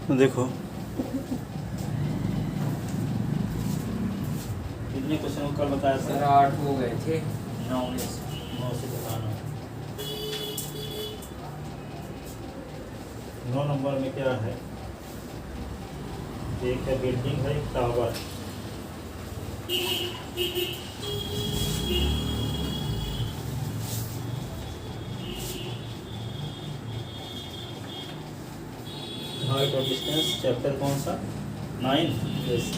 देखो कितने क्वेश्चन कल बताया सर सर? 8 हो गए थे। 9 से बताना। 9 नंबर में क्या है? एक है बिल्डिंग है, एक टावर। हाइट और डिस्टेंस चैप्टर कौन सा? 9 यस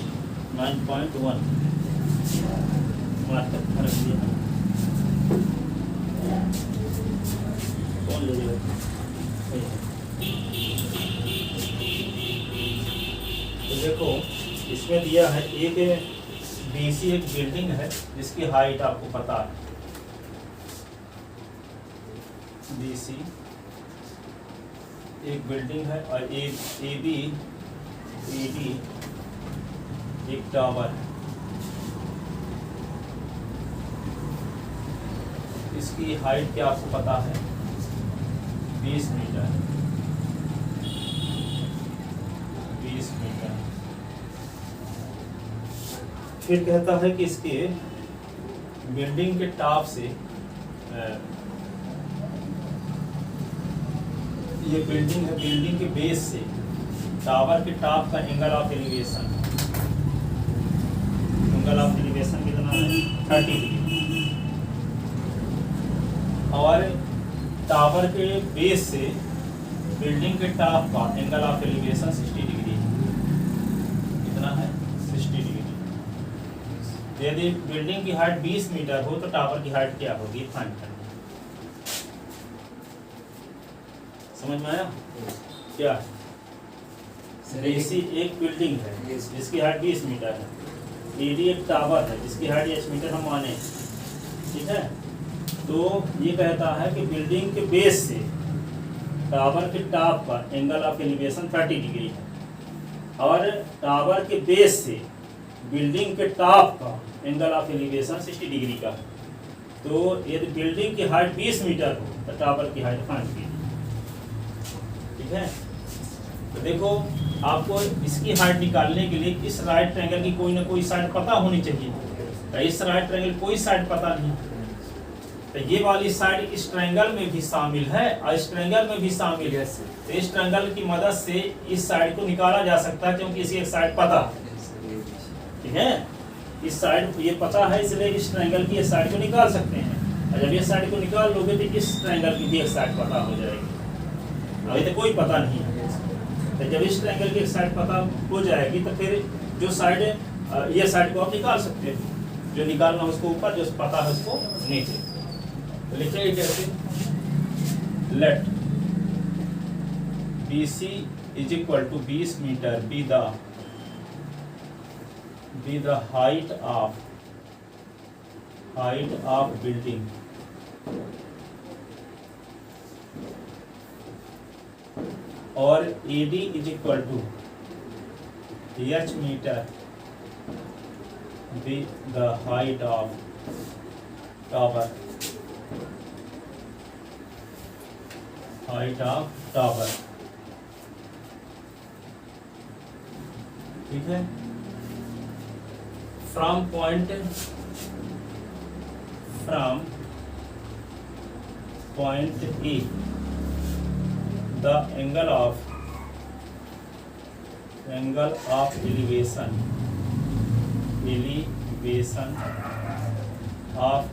9.1 मार्कर रख दिया। कौन ले लेगा? तो देखो इसमें दिया है एक बीसी एक बिल्डिंग है जिसकी हाइट आपको पता है। बीसी एक बिल्डिंग है और एबी एक टावर है। इसकी हाइट क्या आपको पता है? 20 मीटर। 20 मीटर। फिर कहता है कि इसके बिल्डिंग के टॉप से ये बिल्डिंग है, बिल्डिंग के बेस से टावर के टॉप का एंगल ऑफ एलिवेशन कितना है? 30 डिग्री। और टावर के बेस से बिल्डिंग के टॉप का एंगल ऑफ एलिवेशन 60 डिग्री। कितना है? 60 डिग्री। यदि बिल्डिंग की हाइट 20 मीटर हो तो टावर की हाइट क्या होगी? फाइंड करना। समझ में आया? क्या है? बीसी एक बिल्डिंग है जिसकी हाइट 20 मीटर है। एडी एक टावर है जिसकी हाइट 20 मीटर हम माने, ठीक है। तो ये कहता है कि बिल्डिंग के बेस से टावर के टॉप का एंगल ऑफ एलिवेशन 30 डिग्री है और टावर के बेस से बिल्डिंग के टॉप का एंगल ऑफ एलिवेशन 60 डिग्री का है। तो यदि बिल्डिंग की हाइट 20 मीटर हो तो टावर की हाइट 5 डिग्री, ठीक है। तो देखो आपको इसकी हाइट निकालने के लिए इस राइट ट्रायंगल की कोई ना कोई साइड पता होनी चाहिए। तो इस राइट ट्रायंगल कोई साइड पता नहीं, तो ये वाली साइड इस ट्रायंगल में भी शामिल है और इस ट्रायंगल में भी शामिल है। तो इस ट्रायंगल की मदद से इस साइड को निकाला जा सकता है क्योंकि इसी एक साइड पता है, ठीक है। इस साइड ये पता है इसलिए इस ट्रायंगल की इस साइड को निकाल सकते हैं। और जब इस साइड को निकाल लोगे तो इस ट्रायंगल की भी एक साइड पता हो जाएगी। अभी तो कोई पता नहीं है, तो जब इस ट्रायंगल की एक साइड पता हो जाएगी तो फिर जो साइड ये साइड को आप निकाल सकते हो। जो निकालना उसको ऊपर, जो पता है उसको नीचे। तो लिखिए कैसे? Let BC is equal to 20 metre be the height of building और AD is equal to H metre be the height of tower. ठीक है। From point A the angle of elevation of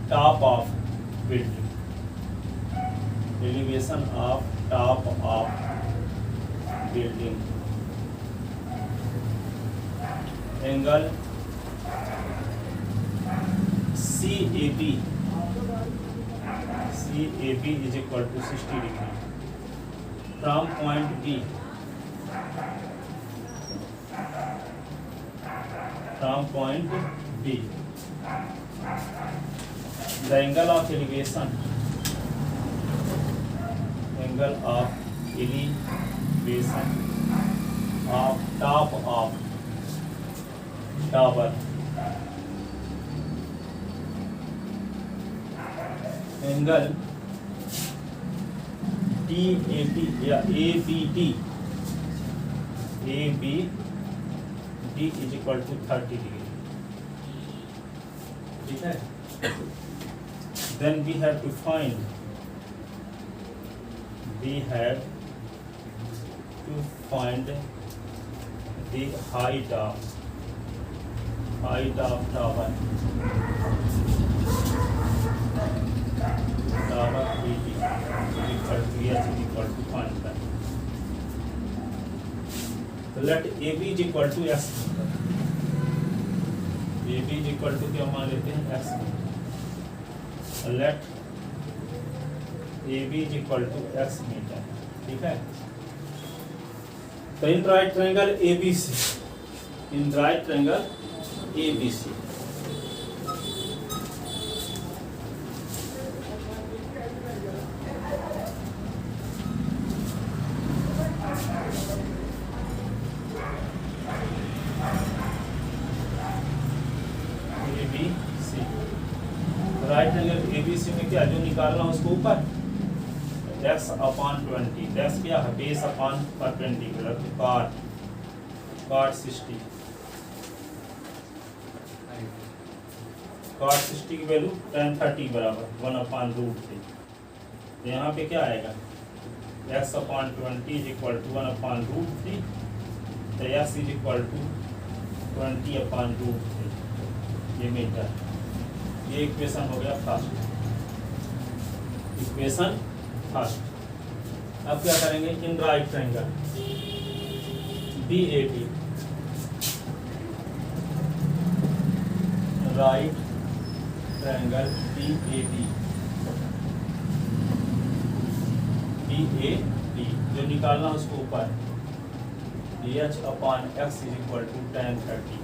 top of building, angle CAB is equal to 60 degree from point B, the angle of elevation of top of tower angle DAT या ABT A B D is equal to 30 degree, ठीक है। Then we have to find the height of tower AB equal to H is equal to find that. So let AB is equal to X. AB is equal to क्या मान लेते हैं X. Let AB is equal to X metre, ठीक है। तो in right triangle ABC, in right triangle ABC right angle ABC में क्या जो निकालना उसको ऊपर x अपॉन 20, x क्या है base upon perpendicular cot 60, cot 60 की वैल्यू tan 30 बराबर 1 अपॉन रूट 3। तो यहाँ पे क्या आएगा x upon 20 is equal to 1 upon root 3, तो x is equal to 20 upon root 3 ये मीटर। ये इक्वेशन हो गया फर्स्ट, इक्वेशन फर्स्ट। अब क्या करेंगे in right triangle BAD, right triangle BAD जो निकालना उसको ऊपर H upon X is equal to tan 30,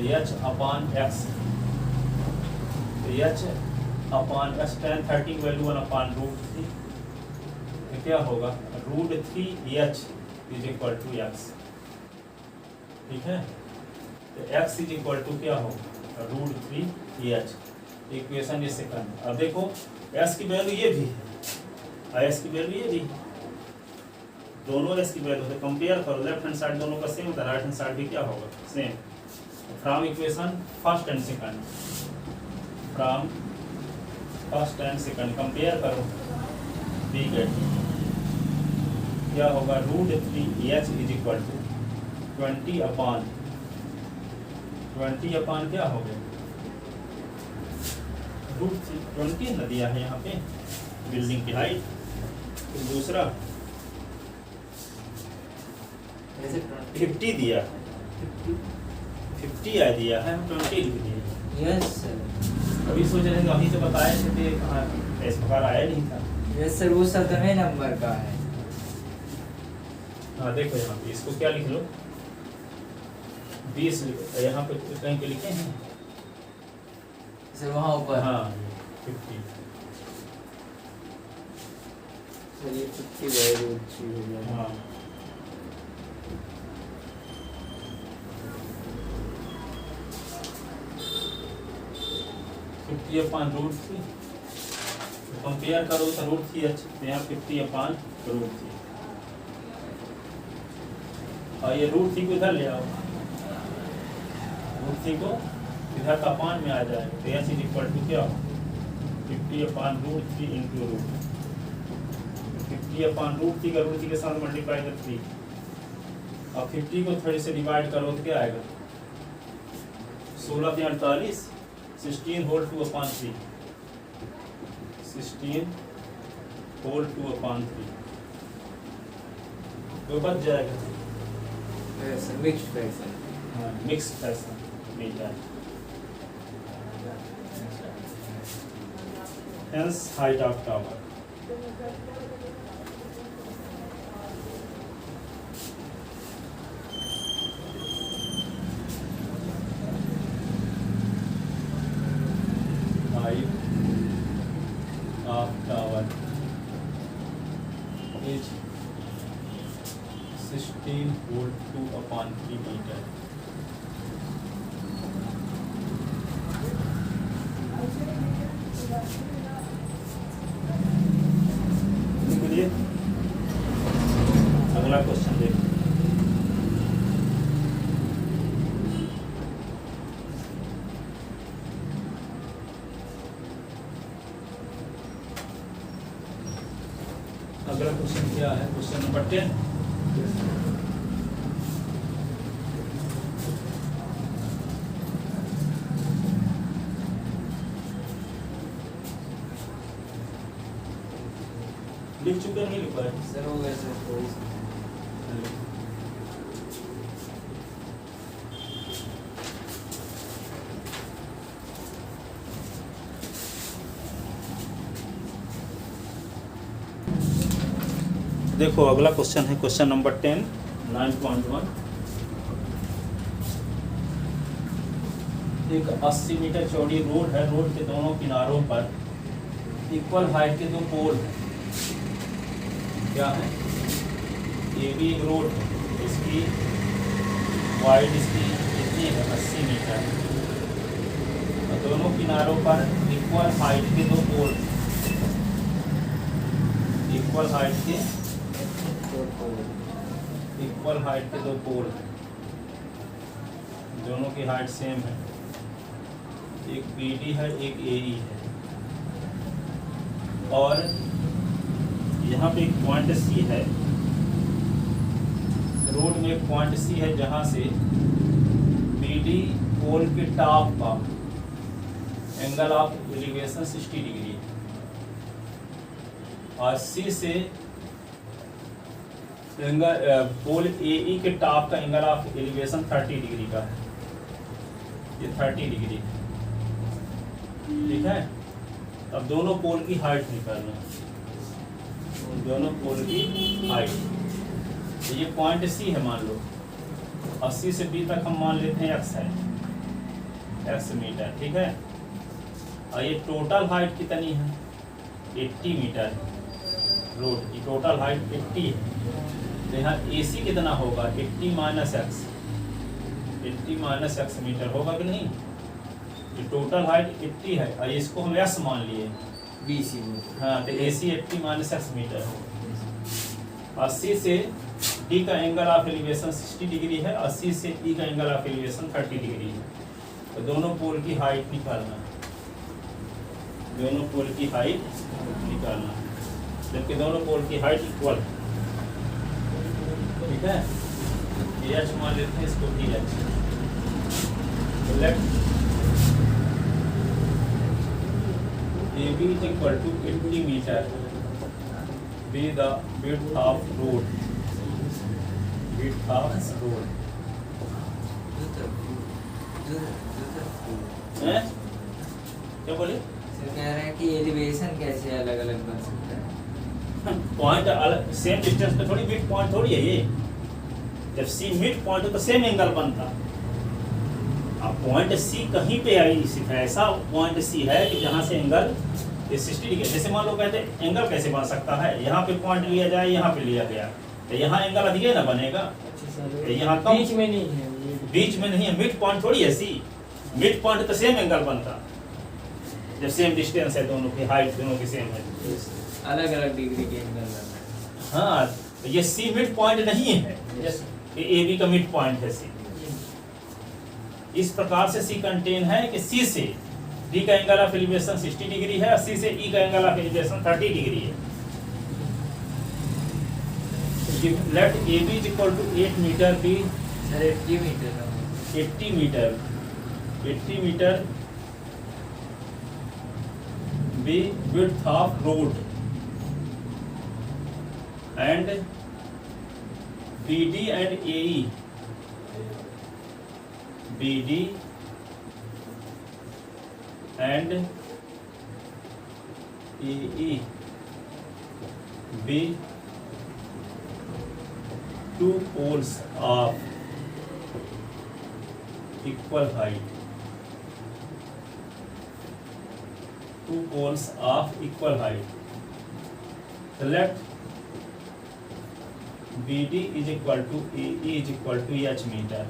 H upon X, H upon X tan 30 value 1 upon root 3, तो क्या होगा root 3 H is equal to X, ठीक है। तो X इज इक्वल टू क्या होगा रूट 3 H, इक्वेशन ये सेकंड। अब देखो S की वैल्यू ये भी है, S की वैल्यू ये भी, दोनों S की वैल्यू से कंपेयर करो, लेफ्ट हैंड साइड दोनों का सेम होता है, राइट हैंड साइड भी क्या होगा same. From equation first and second, from first and second compare करो, बी गेट क्या होगा root 3 H is equal to 20 upon क्या हो गया रूट 20 न दिया है यहाँ पे बिल्डिंग की हाइट। फिर दूसरा 50 दिया, 50 आ दिया है, 20 लिख दिया। यस सर, अभी सोच रहे थे अभी से बताए थे कहाँ इस प्रकार आया नहीं था। यस सर, वो 17वें नंबर का है। हाँ देखो यहाँ पे इसको क्या लिख लो 20 यहाँ पे कहीं पे लिखे हैं सर वहाँ ऊपर। हाँ 50 सर ये 50 वैल्यू अच्छी हो गया। हाँ फिफ्टी अपॉन रूट 3, कंपेयर करो तो रूट 3 अच्छी, तो यहाँ 50 अपॉन रूट 3, और ये रूट 3 को इधर ले आओ, रूट 3 को इधर का अपॉन में आ जाएगा, तो एच इज इक्वल टू क्या 50 upon root 3 into root 50 upon root 3 का रूट 3 के साथ मल्टीप्लाई कर 3, और 50 को 30 से डिवाइड करो तो क्या आएगा 16 48, 16 होल 2 अपॉन 3, 16 होल 2 अपॉन 3, तो बच जाएगा। मिक्स फ्रैक्शन, हाँ mix fraction metre, hence height of tower. of tower is 16 volt 2 upon 3 meter. अगला क्वेश्चन देखो। अगला क्वेश्चन क्या है? Question number 10। लिख चुके नहीं लिखा है सर हो गया सर थोड़ी सी। देखो अगला क्वेश्चन है क्वेश्चन नंबर 10 9.1। एक 80 मीटर चौड़ी रोड है। रोड के दोनों किनारों पर इक्वल हाइट के दो पोल हैं। क्या है? ये भी एक रोड है, इसकी वाइड इसकी कितनी है? 80 मीटर। और दोनों किनारों पर इक्वल हाइट के दो पोल, इक्वल हाइट के दो पोल हैं। दोनों की हाइट सेम है। एक BD है, एक AE है। और यहाँ पे एक पॉइंट C है। रोड में एक पॉइंट C है जहाँ से BD पोल के टॉप का एंगल ऑफ एलिवेशन 60 डिग्री है। और C से पोल AE के टॉप का एंगल ऑफ एलिवेशन 30 डिग्री का है। ये 30 डिग्री है। ठीक है। अब दोनों पोल की हाइट निकालना है। दोनों पोल की हाइट, तो ये पॉइंट C है मान लो। 80 से B तक हम मान लेते हैं x है, x मीटर। ठीक है। और ये टोटल हाइट कितनी है? 80 मीटर है। रोड की टोटल हाइट 80 है। तो यहाँ AC कितना होगा? 80 minus x, 80 minus x metre होगा कि नहीं? ये टोटल हाइट 80 है और इसको हम s मान लिए BC। हाँ, तो AC 80 माइनस x मीटर होगा। 80 से D का एंगल ऑफ एलिवेशन 60 डिग्री है, 80 से E का एंगल ऑफ एलिवेशन 30 डिग्री है। तो दोनों पोल की हाइट निकालना है। दोनों पोल की हाइट निकालना है, जबकि दोनों पोल की हाइट इक्वल है। ठीक है। ये h मान लेते हैं, इसको भी h। तो late AB is equal to 80 meter be the width of road, width of road। हैं? क्या बोले? सर कह रहे हैं कि एलिवेशन कैसे अलग अलग बन सकता है? पॉइंट अलग, सेम डिस्टेंस पे थोड़ी मिड पॉइंट थोड़ी है ये। जब C मिड पॉइंट हो तो सेम एंगल बनता। अब पॉइंट C कहीं पे ऐसा पॉइंट C है कि जहाँ से एंगल 60 डिग्री। जैसे मान लो कहते हैं एंगल कैसे बन सकता है? यहाँ पे पॉइंट लिया जाए, यहाँ पे लिया गया, तो यहाँ एंगल अधिक ना बनेगा। तो यहाँ कम, बीच में नहीं है, बीच में नहीं है, मिड पॉइंट थोड़ी है C। मिड पॉइंट तो सेम एंगल बनता जब सेम डिस्टेंस है, दोनों की हाइट दोनों की सेम है। अलग अलग डिग्री के एंगल बनता है। हाँ, तो ये C मिड पॉइंट नहीं है, ये AB का मिड पॉइंट है C। इस प्रकार से C कंटेन है कि C से D का एंगल ऑफ एलिवेशन 60 डिग्री है और C से E का एंगल ऑफ एलिवेशन 30 डिग्री है। Let AB is equal to 8 metre be. Sir 80 metre 80 metre, 80 metre be width of road and BD and AE, BD and AE be two poles of equal height, two poles of equal height. So let BD is equal to AE is equal to h metre.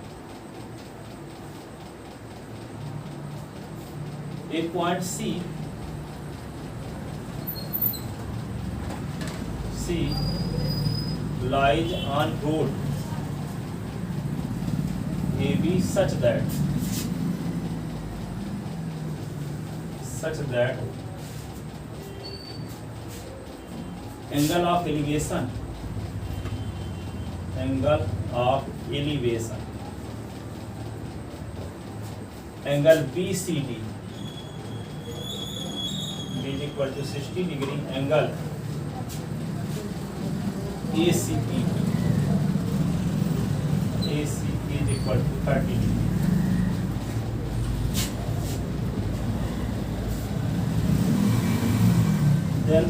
एक point C lies on road AB such that angle of elevation angle BCD is equal to 60 degree, angle ACP is equal to 30 degree. Then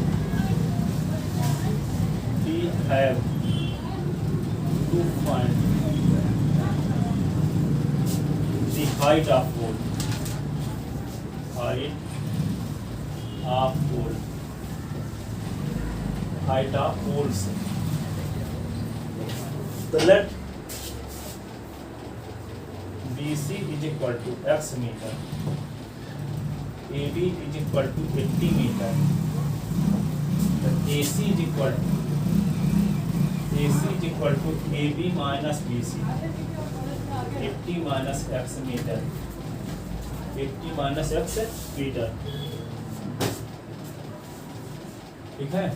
we have to find the height of pole. Height of poles. So let BC is equal to x meter, AB is equal to 80 meter, AC is equal to AB minus BC, 80 minus x meter, 80 minus x meter. ठीक है,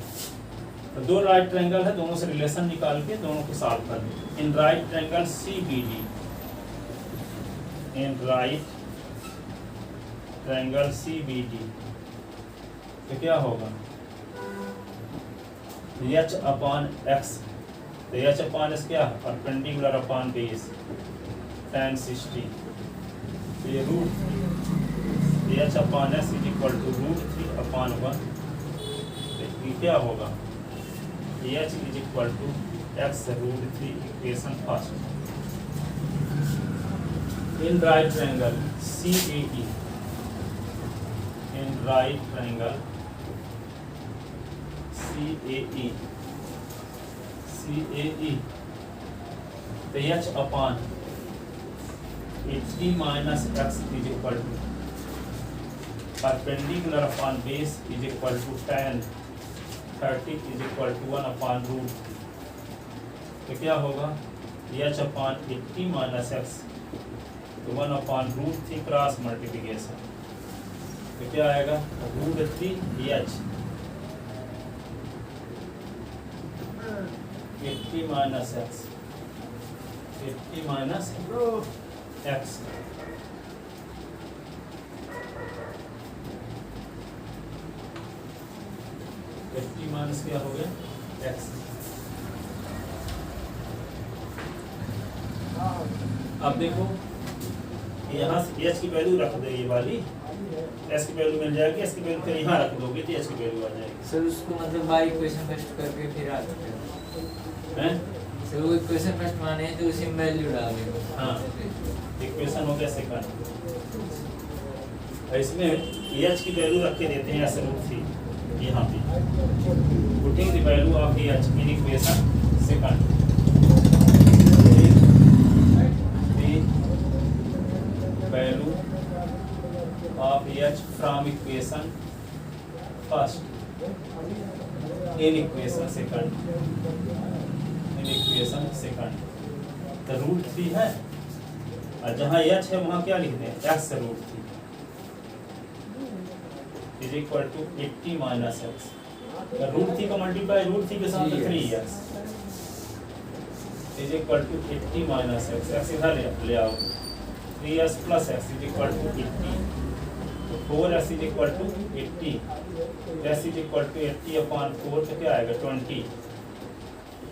तो दो right triangle है, दोनों से relation निकाल के दोनों को सॉल्व कर दें. इन राइट ट्रायंगल CBD, इन राइट ट्रायंगल CBD तो क्या होगा, h अपॉन x, तो h अपॉन s क्या है, परपेंडिकुलर अपॉन बेस tan 60, तो ये root h upon s is equal to √3 upon 1. ये क्या होगा, h is equal to x √3 equation first. In right triangle CAE, in right triangle CAE तो h upon 80 minus x is equal to perpendicular upon base is equal to tan 30 is equal to 1 upon root. तो क्या होगा, h upon 80 minus x तो 1 upon √3 cross multiplication, तो क्या आएगा, √3 h 80 minus x, 80 minus x, minus क्या हो गया x. अब देखो यहाँ से h की वैल्यू रख दो, ये वाली s की वैल्यू मिल जाएगी, s की वैल्यू फिर यहाँ रख दोगे तो h की वैल्यू आ जाएगी. सर उसको मतलब बाई इक्वेशन फर्स्ट करके फिर आ सकते हैं सर, वो इक्वेशन फर्स्ट माने तो उसी में वैल्यू डाल देंगे. हाँ, इक्वेशन हो गया सेकंड. इसमें h की वैल्यू रख के देते हैं s√3 यहाँ पे, putting the value of h in equation second. Value of h from equation first in equation second, तो √3 है और जहाँ h है वहाँ क्या लिखते हैं, x √3 is equal to 80 minus x. √3 का मल्टीप्लाई √3 के साथ 3x is equal to 80 minus x. x इधर ले आओ, 3s plus x is equal to 80, तो 4s is equal to 80, s is equal to 80 upon 4 तो क्या आएगा 20,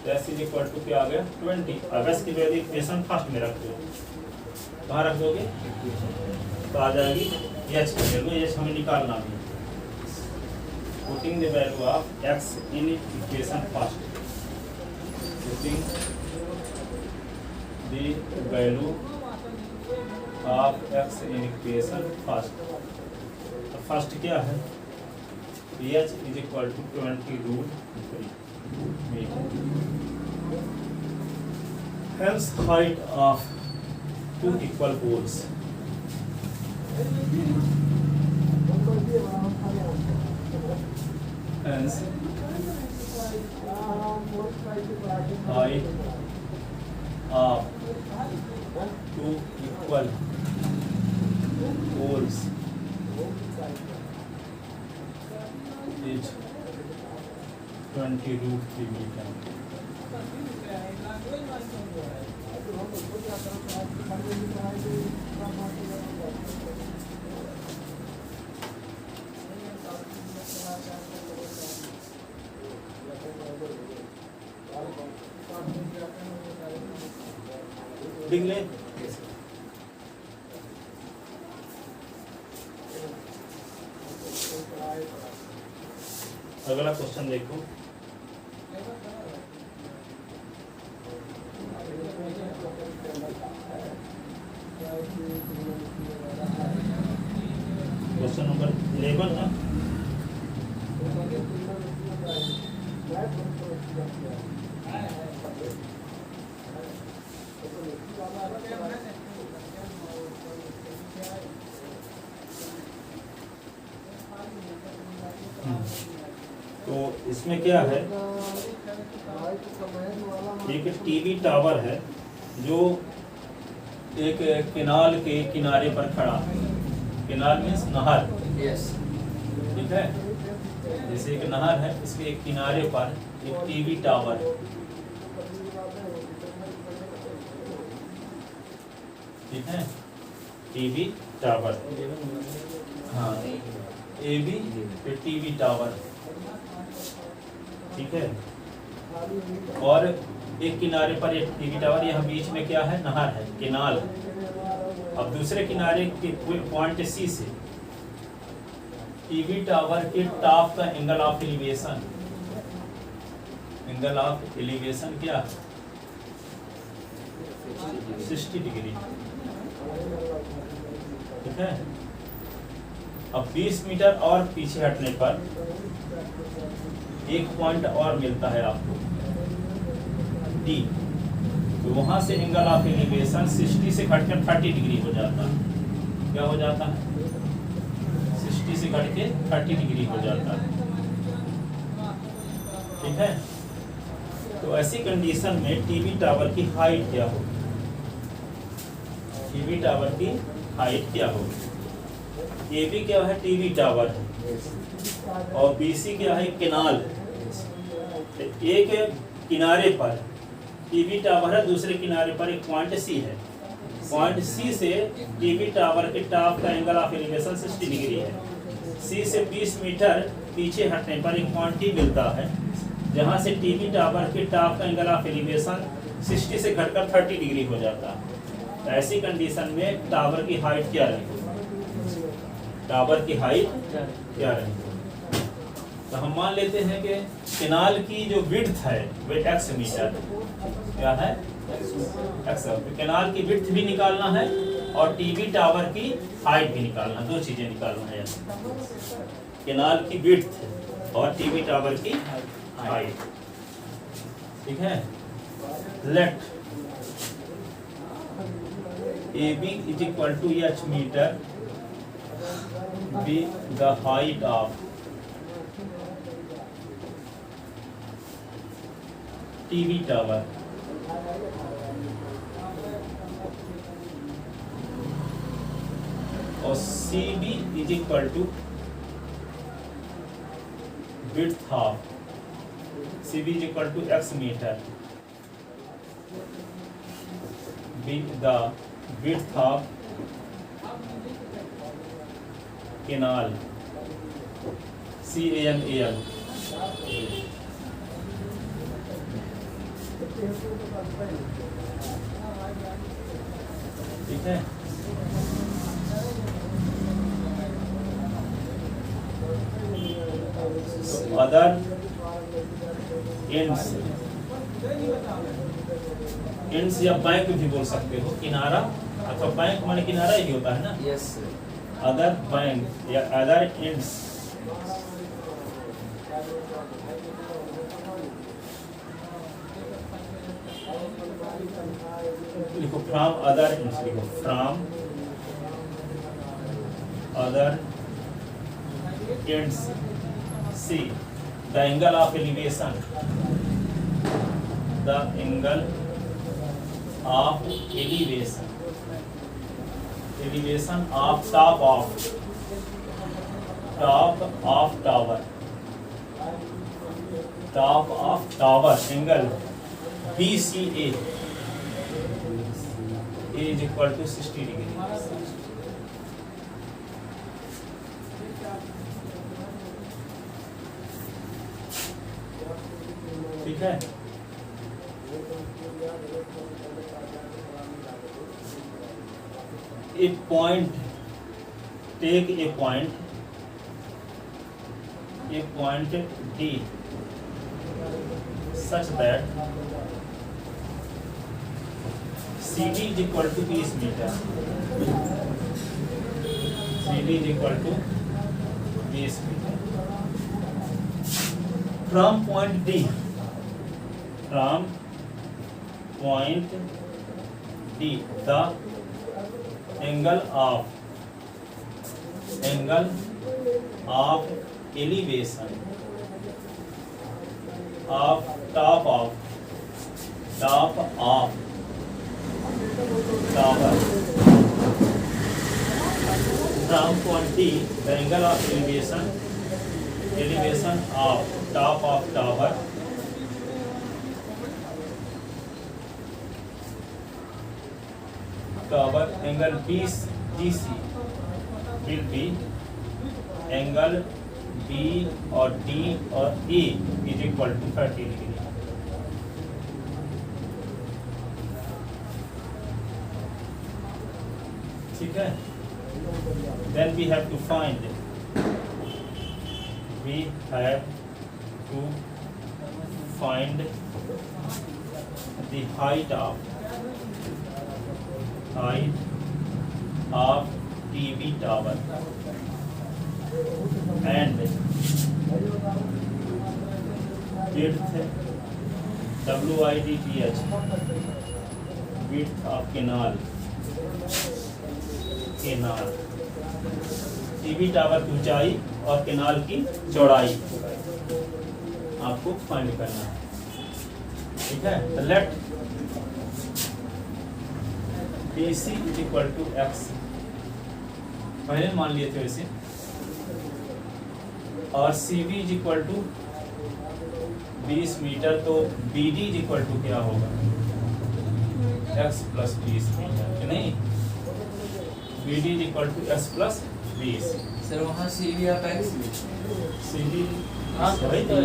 तो s इज इक्वल टू क्या आ गया 20. अब s की वैल्यू इक्वेशन फर्स्ट में रख दो, कहाँ रख दोगे, तो आ जाएगी h की वैल्यू, h हमें निकालना भी. Putting the value of x in equation first. Putting the value of x in equation first. तो फर्स्ट क्या है, h is equal to 20√3 meter. Hence height of two equal poles. Hence height of two equal poles is 20√3 meter. लिख लें। अगला question देखो। Question number 11 ना। तो इसमें क्या है, एक टीवी टावर है जो एक किनाल के किनारे पर खड़ा है। किनाल मीन्स नहर, ठीक है। जैसे एक नहर है, इसके एक किनारे पर एक टीवी टावर है, ठीक है। टीवी टावर, हाँ, एबी फिर टीवी टावर, ठीक है। और एक किनारे पर एक टीवी टावर, यहाँ बीच में क्या है, नहर है, केनाल। अब दूसरे किनारे के पॉइंट सी से टीवी टावर के टॉप का angle of elevation, angle of elevation क्या, 60 डिग्री, ठीक है। अब 20 मीटर और पीछे हटने पर एक पॉइंट और मिलता है आपको डी, तो वहां से एंगल ऑफ एलिवेशन 60 से घटकर 30 डिग्री हो जाता है। क्या हो जाता है, 60 से घट के 30 डिग्री हो जाता है, ठीक है। तो ऐसी कंडीशन में टीवी टावर की हाइट क्या होगी, टीवी टावर की हाइट क्या होगी। ए बी क्या है, टीवी टावर है, और बीसी क्या है, केनाल। एक किनारे पर टीवी टावर है, दूसरे किनारे पर एक पॉइंट सी है। पॉइंट सी से टीवी टावर के टॉप का एंगल ऑफ एलिवेशन 60 डिग्री है। सी से 20 मीटर पीछे हटने पर एक पॉइंट टी मिलता है, जहां से टीवी टावर के टॉप का एंगल ऑफ एलिवेशन 60 से घटकर 30 डिग्री हो जाता है। तो ऐसी कंडीशन में टावर की हाइट क्या रहेगी, टावर की हाइट क्या रहेगी। तो हम मान लेते हैं कि केनाल की जो विड्थ है वो x मीटर, क्या है, x। तो केनाल की विड्थ भी निकालना है और टीवी टावर की हाइट भी निकालना, दो चीजें निकालना है, केनाल की विड्थ और टीवी टावर की हाइट, ठीक है। Let AB is equal to h meter be the height of TV tower, और CB is equal to width of, CB is equal to x meter be the width of canal CANAL, ठीक है। तो other ends, ends या bank भी बोल सकते हो, किनारा अथवा बैंक माने किनारा ही होता है ना। यस। अदर बैंक या अदर एंड्स, लिखो फ्रॉम अदर एंड्स, लिखो from other ends see the angle of elevation, the angle of elevation, elevation of top of tower, top of tower angle BCA is equal to 60 degree. ठीक है, a point, take a point D such that CD is equal to 20 meter, CD is equal to 20 meter from point D, from point D, the angle of elevation of top of tower from point D, the angle of elevation of top of tower angle BC will be angle B or D or A is equal to 30 degree। ठीक है, then we have to find the height of TV tower and width WIDTH, width of canal TV tower की ऊंचाई और canal की चौड़ाई आपको find करना है। ठीक है, तो let BC is equal to x, पहले मान लिए थे वैसे, और CV is equal to 20 metre, तो BD इज इक्वल टू क्या होगा x प्लस 20 मीटर, नहीं BD is equal to S plus 20। Sir वहाँ CV आप x CD वही तो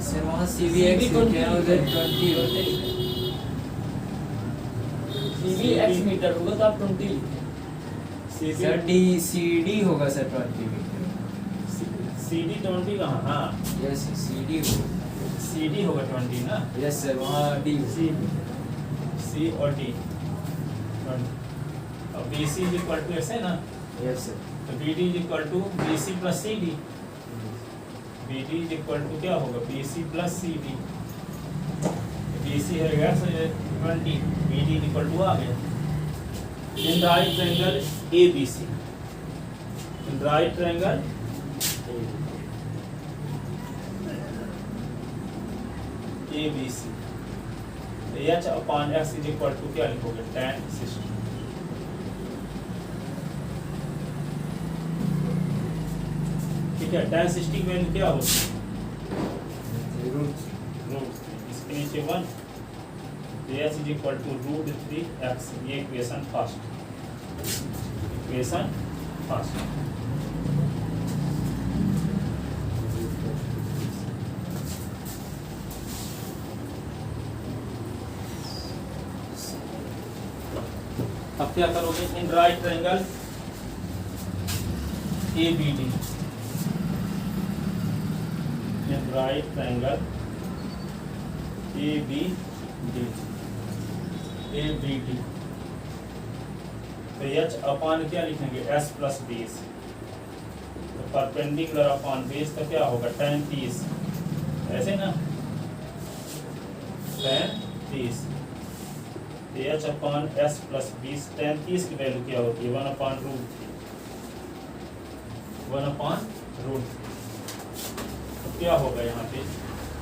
सर वहाँ CV x क्या उधर 20 होते हैं, CV x मीटर होगा तो आप 20 सर CD होगा सर 20 मीटर, CD 20 कहाँ, हाँ यस CD होगा 20 ना, यस सर वहाँ D C और D, और BC is equal to ऐसे ना, यस सर, तो BD is equal to BC plus CD, BD is equal to क्या होगा BC plus CD, BC है 20, BD is equal to आ गया। In right triangle ABC, in right triangle ABC, H upon X is equal to क्या लिखोगे tan 60। ठीक है, tan 60 की value क्या होगी रूट 3, इसके नीचे 1, तो H is equal to √3x, ये इक्वेशन फर्स्ट। अब क्या करोगे, इन right triangle ABD, in right triangle ABD, तो H अपॉन क्या लिखेंगे S प्लस 20, तो परपेंडिकुलर अपॉन बेस तो क्या होगा tan 30, ऐसे ना tan 30, H upon S plus 20, tan 30 की वैल्यू क्या होती है 1/√3, क्या होगा यहाँ पे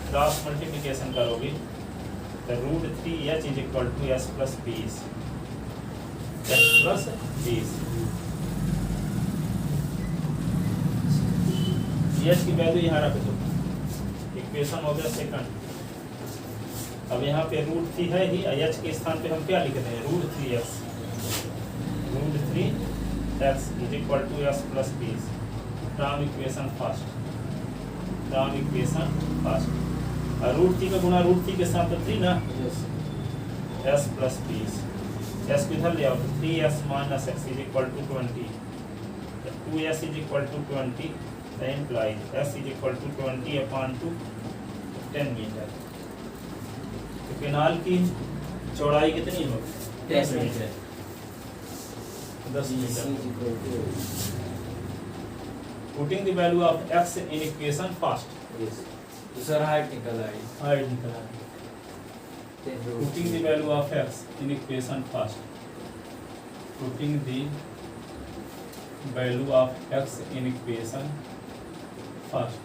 क्रॉस मल्टीप्लिकेशन करोगे तो √3h is equal to s plus 20 s plus 20 h की वैल्यू यहाँ रख दो। इक्वेशन हो गया सेकंड। अब यहाँ पे √3 है ही, h के स्थान पे हम क्या लिख रहे हैं √3x is equal to s plus 20 from equation first. और √3 का गुणा √3 के साथ तो 3 ना, s प्लस 20 s को इधर ले आओ तो 3s minus x is equal to 20 2s is equal to 20 implies s is equal to 20 upon 2 10 metre. तो केनाल की चौड़ाई कितनी होगी 10 metre. 10 metre. Putting the value of x in equation first. दूसरा हाइट निकल आई। हाइट निकला। Putting the value of x in equation first. Putting the value of x in equation first.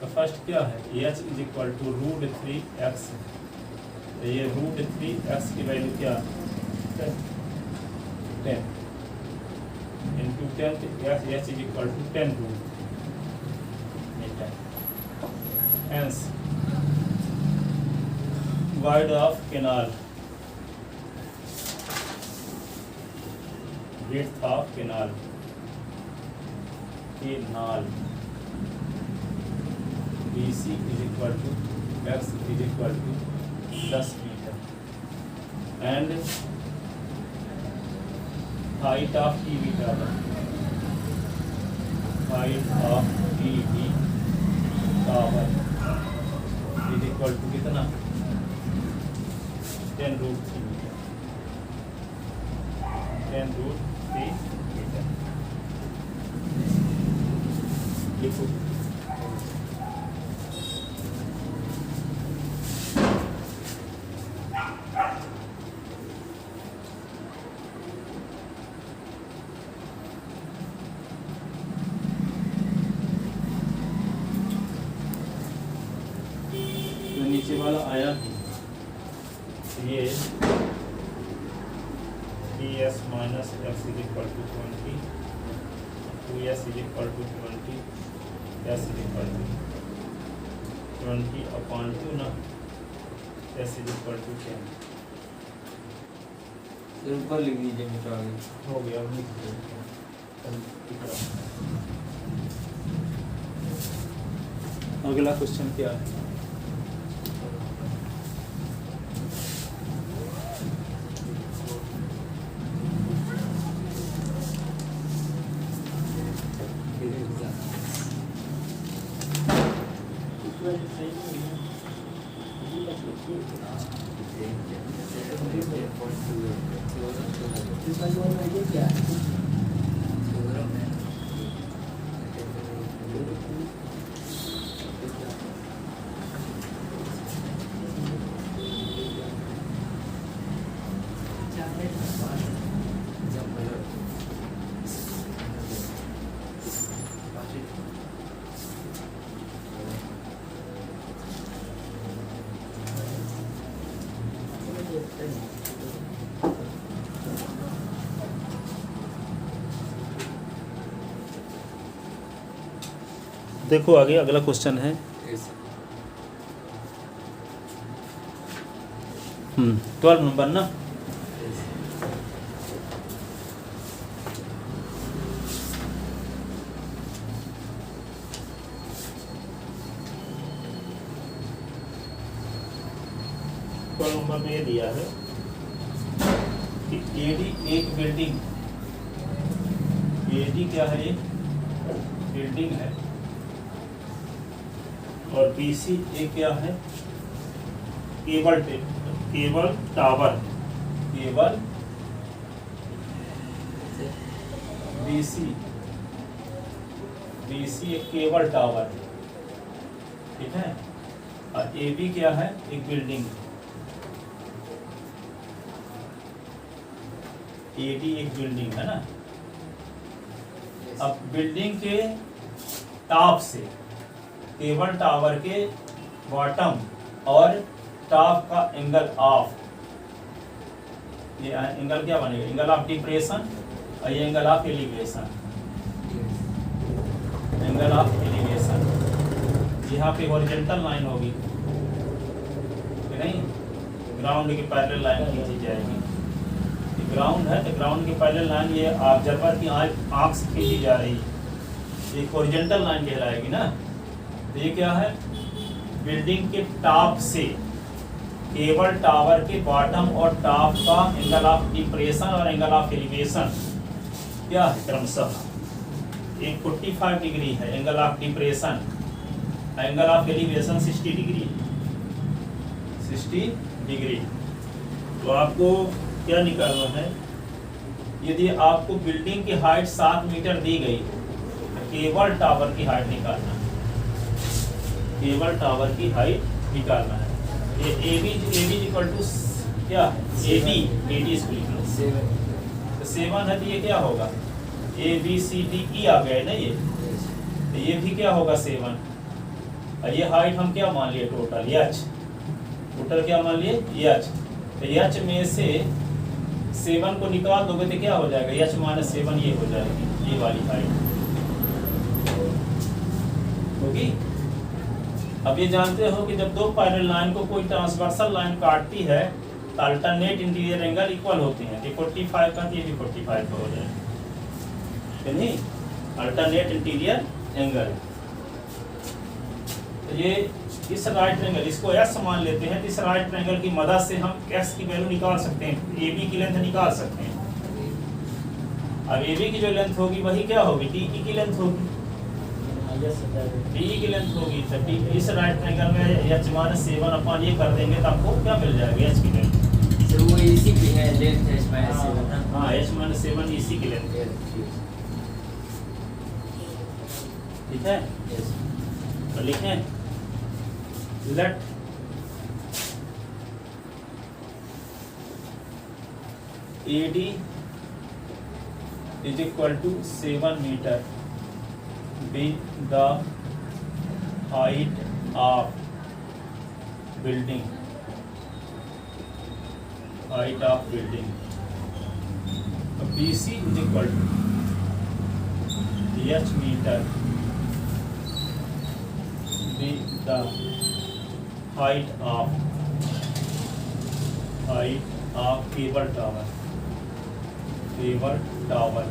तो फर्स्ट क्या है h is equal to √3x। तो ये √3x की वैल्यू क्या 10 into 10 h is equal to 10 metre. Hence wide of canal, width of canal BC is equal to x is equal to 10 meter and height of TV tower, height of TV tower is equal to कितना 10√3 metre. 10√3 metre लिखो। तो नीचे वाला आया ये ds minus x is equal to 20 2s is equal to 20 s is equal to 20 upon 2 ना s is equal to 10 ऊपर लिख दीजिए मीटर आगे। हो गया। अब लिख दो। अगला क्वेश्चन क्या है देखो आगे अगला क्वेश्चन है 12 नंबर ना। नंबर में ये दिया है कि एडी एक बिल्डिंग, एडी क्या है एक बिल्डिंग है और बीसी एक क्या है केबल टावर, केबल बीसी एक केबल टावर, ठीक है। और एबी क्या है एक बिल्डिंग, एडी एक बिल्डिंग है ना। अब बिल्डिंग के टॉप से केबल टावर के बॉटम और टॉप का एंगल ऑफ, ये एंगल क्या बनेगा, एंगल ऑफ डिप्रेशन, और ये angle of elevation, angle of elevation. यहाँ पे हॉरिजॉन्टल लाइन होगी कि नहीं, ग्राउंड की पैरेलल लाइन खींची जाएगी। ग्राउंड है तो ग्राउंड की पैरेलल लाइन ये ऑब्जर्वर की आंख से खींची जा रही है, ये हॉरिजॉन्टल लाइन कहलाएगी ना। तो ये क्या है, बिल्डिंग के टॉप से केबल टावर के बॉटम और टॉप का एंगल ऑफ डिप्रेशन और एंगल ऑफ एलिवेशन क्या है क्रमशः, एक 45 डिग्री है angle of depression, angle of elevation 60 degree, 60 degree. तो आपको क्या निकालना है, यदि आपको बिल्डिंग की हाइट 7 मीटर दी गई तो केबल टावर की हाइट निकालना है, केबल टावर की हाइट निकालना है। ये AB इक्वल टू क्या है, AD इसको लिखना 7 है, तो ये क्या होगा, ABCDE आ गया है ना ये, तो ये भी क्या होगा 7। और ये हाइट हम क्या मान लिए टोटल H, टोटल क्या मान लिए H। तो H में से 7 को निकाल दोगे तो क्या हो जाएगा, H माइनस 7 ये हो जाएगी, ये वाली हाइट होगी। अब ये जानते हो कि जब दो पैरेलल लाइन को कोई ट्रांसवर्सल लाइन काटती है तो अल्टरनेट इंटीरियर एंगल इक्वल होते हैं। ये 45 का ये भी 45 का हो जाएगा, नहीं, अल्टरनेट इंटीरियर एंगल। तो ये इस राइट ट्रायंगल, इसको S मान लेते हैं, तो इस राइट ट्रायंगल की मदद से हम S की वैल्यू निकाल सकते हैं, AB की लेंथ निकाल सकते हैं। अब AB की जो लेंथ होगी वही क्या होगी, DE की लेंथ होगी, DE की लेंथ होगी। तो इस राइट ट्रायंगल में H माइनस 7 अपन ये कर देंगे तो आपको क्या मिल जाएगा, H की लेंथ। सर वो इसी की है लेंथ H माइनस 7 ना। हाँ, H माइनस 7 इसी की लेंथ है, ठीक है। तो लिखें, late AD is equal to 7 meter be the height of building, height of building. BC is equal to H meter be the height of cable tower, cable tower.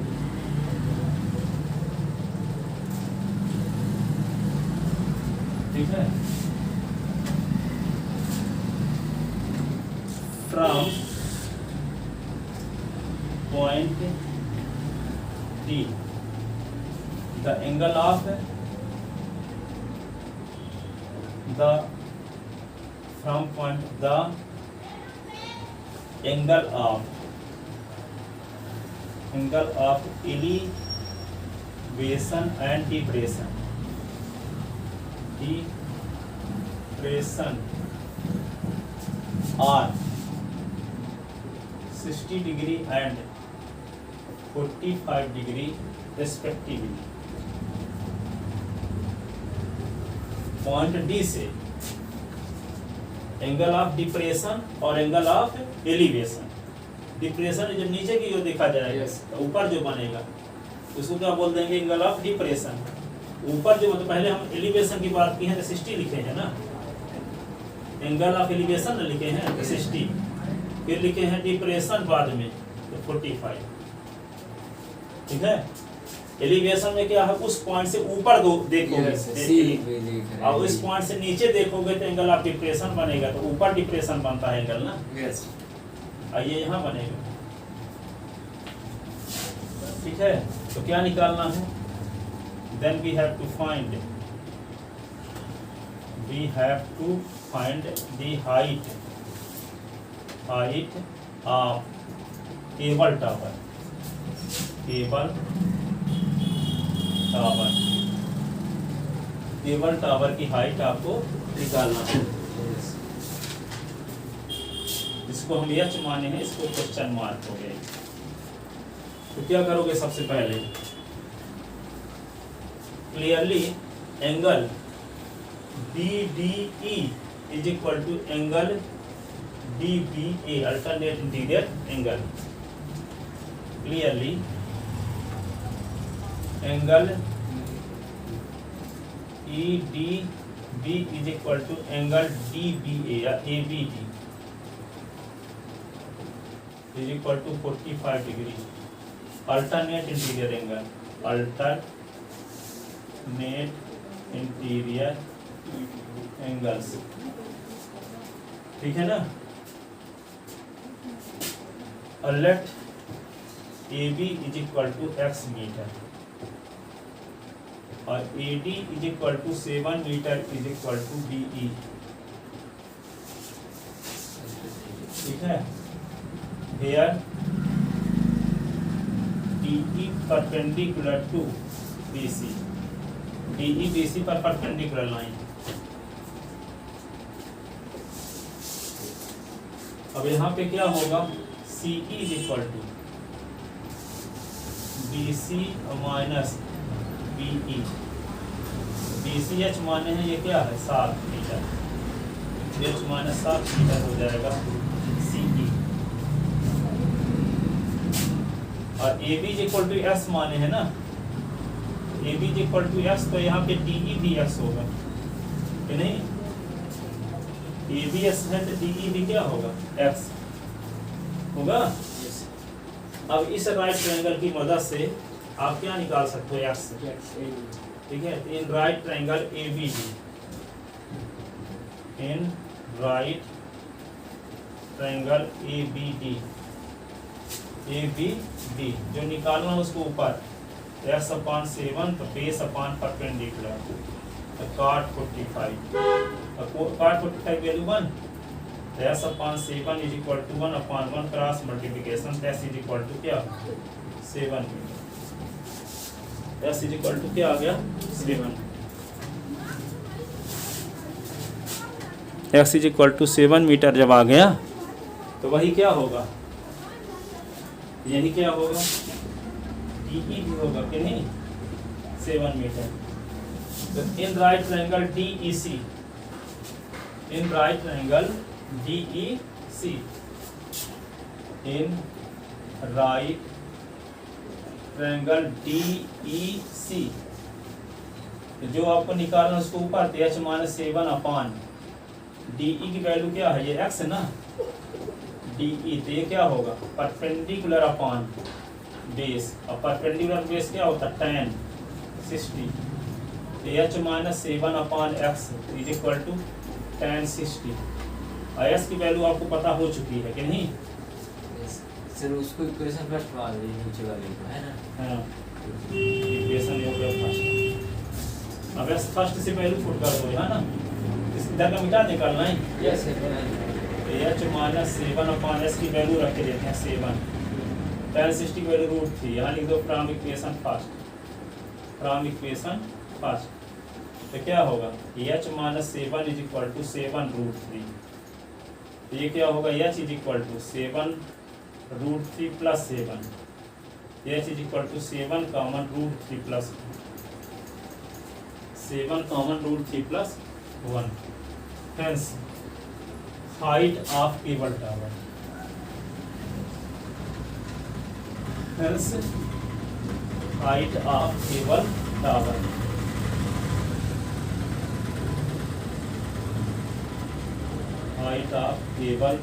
ठीक है, from point D the angle of the from point the angle of elevation and depression are 60 degree and 45 degree respectively. Point D से angle of depression और angle of elevation, depression जब नीचे की ओर देखा जाएगा तो ऊपर जो बनेगा उसको क्या बोल देंगे, एंगल ऑफ डिप्रेशन। ऊपर जो तो पहले हम एलिवेशन की बात की है तो 60 लिखे हैं ना, एंगल ऑफ एलिवेशन लिखे हैं तो 60, फिर लिखे हैं डिप्रेशन बाद में तो 45, ठीक है। एलिवेशन में क्या है, उस पॉइंट से ऊपर देखोगे और उस पॉइंट से नीचे देखोगे तो एंगल ऑफ डिप्रेशन बनेगा, तो ऊपर डिप्रेशन बनता है एंगल ना, और ये यहाँ बनेगा, ठीक है। तो क्या निकालना है, then we have to find the height of cable tower, cable tower की हाइट आपको निकालना है। इसको हम H माने हैं, इसको क्वेश्चन मार्क हो गए। तो क्या करोगे, सबसे पहले clearly angle BDE is equal to angle DBA, alternate interior angle. Clearly, angle EDB is equal to angle DBA या ABD is equal to 45 degree. Alternate interior angle, alternate interior angles, ठीक है ना। Let AB is equal to x metre और AD is equal to 7 metre is equal to BE, ठीक है। Here DE perpendicular to BC, DE BC पर perpendicular line. अब यहाँ पे क्या होगा, CE is equal to BC minus BE, BCH माने हैं ये क्या है 7 मीटर, BH माइनस 7 मीटर हो जाएगा CE, और AB is equal to S माने हैं ना, AB is equal to S, तो यहाँ पे DE भी S होगा कि नहीं, AB S है तो DE भी क्या होगा X होगा। अब इस राइट ट्रायंगल की मदद से आप क्या निकाल सकते हो X, ठीक है। In right triangle ABD, in right triangle ABD जो निकालना उसको ऊपर x/7 तो बेस अपॉन परपेंडिकुलर, तो cot 45, cot 45 value 1, s/7 is equal to 1/1 cross multiplication, s is equal to क्या 7 metre, s is equal to क्या आ गया 7, x is equal to 7 metre जब आ गया तो वही क्या होगा, यही क्या होगा DE भी होगा कि नहीं 7 मीटर। तो in right triangle DEC, in right triangle DEC, in right triangle DEC, जो आपको निकालना उसको ऊपर h माइनस 7 अपॉन DE की वैल्यू क्या है, ये x है ना, DE तो ये क्या होगा परपेंडिकुलर अपॉन बेस, और परपेंडिकुलर बेस क्या होता है tan 60, h minus 7 upon x is equal to tan 60, और s की वैल्यू आपको पता हो चुकी है कि नहीं सर, उसको इक्वेशन फर्स्ट मान लीजिए नीचे वाले को, है ना। हाँ, इक्वेशन हो गया फर्स्ट। अब s फर्स्ट से वैल्यू पुट कर दो, है ना, इस इधर का मिटा निकालना है, yes sir, h minus 7 upon s की वैल्यू रख के देते हैं 7, tan 60 की वैल्यू √3, यहाँ लिख दो from equation first, from equation first, तो क्या होगा h minus 7 is equal to 7√3, तो ये क्या होगा h is equal to 7√3 plus 7, h is equal to 7 common √3 plus 7 common √3 plus 1, hence height of cable tower, hence height of cable tower, height of cable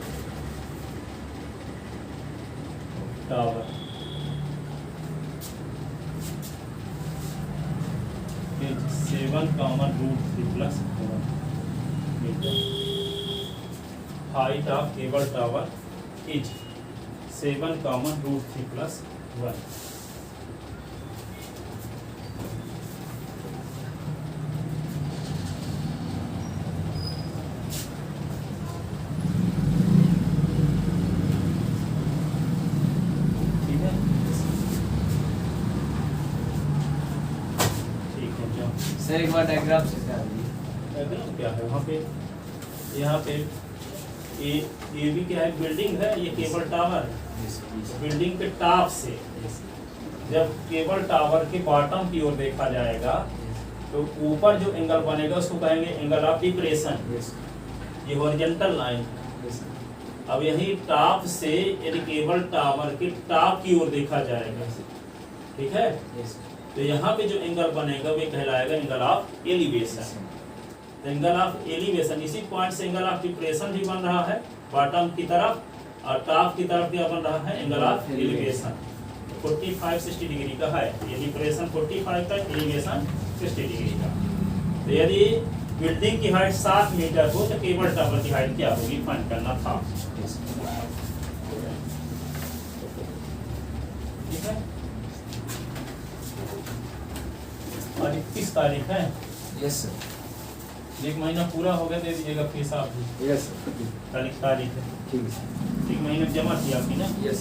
tower 7 common √3 plus 1 metre, height of cable tower is 7 common √3 plus 1। Sir एक बार diagram से दिखा दीजिए। Diagram क्या है वहाँ पे, यहाँ पे ये भी क्या है बिल्डिंग है, ये केबल टावर, बिल्डिंग के टॉप से जब केबल टावर के बॉटम की ओर देखा जाएगा तो ऊपर जो एंगल बनेगा उसको कहेंगे एंगल ऑफ डिप्रेशन। यस ये हॉरिजॉन्टल लाइन। यस अब यही टॉप से यदि केबल टावर के टॉप की ओर देखा जाएगा, ठीक है, यस तो यहाँ पे जो एंगल बनेगा वो कहलाएगा angle of elevation. Angle of elevation, इसी पॉइंट से एंगल ऑफ डिप्रेशन भी बन रहा है बॉटम की तरफ, और टॉप की तरफ क्या बन रहा है, एंगल ऑफ एलिवेशन 45-60 डिग्री का है। ये डिप्रेशन 45 का, एलिवेशन 60 डिग्री का। तो यदि बिल्डिंग की हाइट 7 मीटर हो तो केबल टावर की हाइट क्या होगी, फाइंड करना था। यस ठीक है, और 31 तारीख है, यस सर 1 महीना पूरा हो गया, दे दीजिएगा फीस आप भी। यस सर तारीख है, ठीक है सर 1 महीने में जमा की आपकी ना। यस